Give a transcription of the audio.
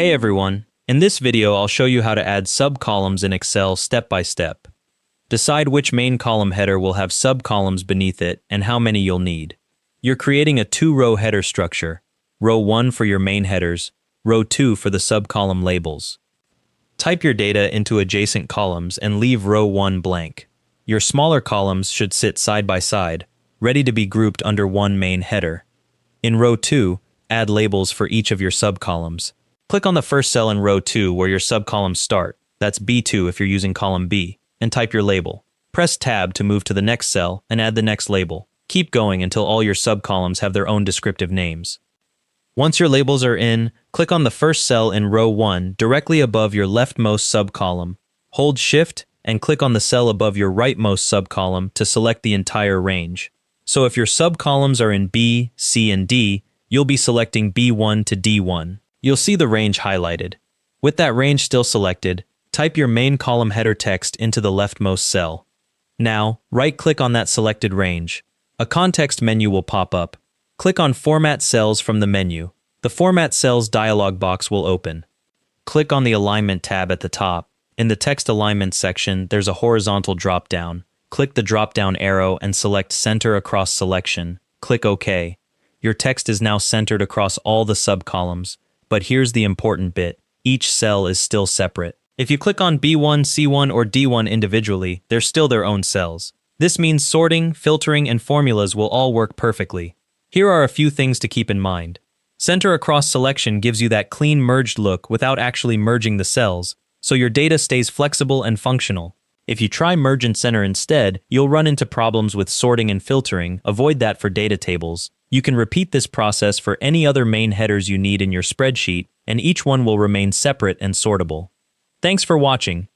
Hey everyone, in this video I'll show you how to add subcolumns in Excel step by step. Decide which main column header will have subcolumns beneath it and how many you'll need. You're creating a two-row header structure, row 1 for your main headers, row 2 for the subcolumn labels. Type your data into adjacent columns and leave row 1 blank. Your smaller columns should sit side by side, ready to be grouped under one main header. In row 2, add labels for each of your subcolumns. Click on the first cell in row 2 where your subcolumns start, that's B2 if you're using column B, and type your label. Press Tab to move to the next cell and add the next label. Keep going until all your subcolumns have their own descriptive names. Once your labels are in, click on the first cell in row 1 directly above your leftmost subcolumn. Hold Shift and click on the cell above your rightmost subcolumn to select the entire range. So if your subcolumns are in B, C, and D, you'll be selecting B1 to D1. You'll see the range highlighted. With that range still selected, type your main column header text into the leftmost cell. Now, right-click on that selected range. A context menu will pop up. Click on Format Cells from the menu. The Format Cells dialog box will open. Click on the Alignment tab at the top. In the Text Alignment section, there's a horizontal drop-down. Click the drop-down arrow and select Center Across Selection. Click OK. Your text is now centered across all the subcolumns. But here's the important bit. Each cell is still separate. If you click on B1, C1, or D1 individually, they're still their own cells. This means sorting, filtering, and formulas will all work perfectly. Here are a few things to keep in mind. Center Across Selection gives you that clean merged look without actually merging the cells, so your data stays flexible and functional. If you try Merge and Center instead, you'll run into problems with sorting and filtering. Avoid that for data tables. You can repeat this process for any other main headers you need in your spreadsheet, and each one will remain separate and sortable. Thanks for watching.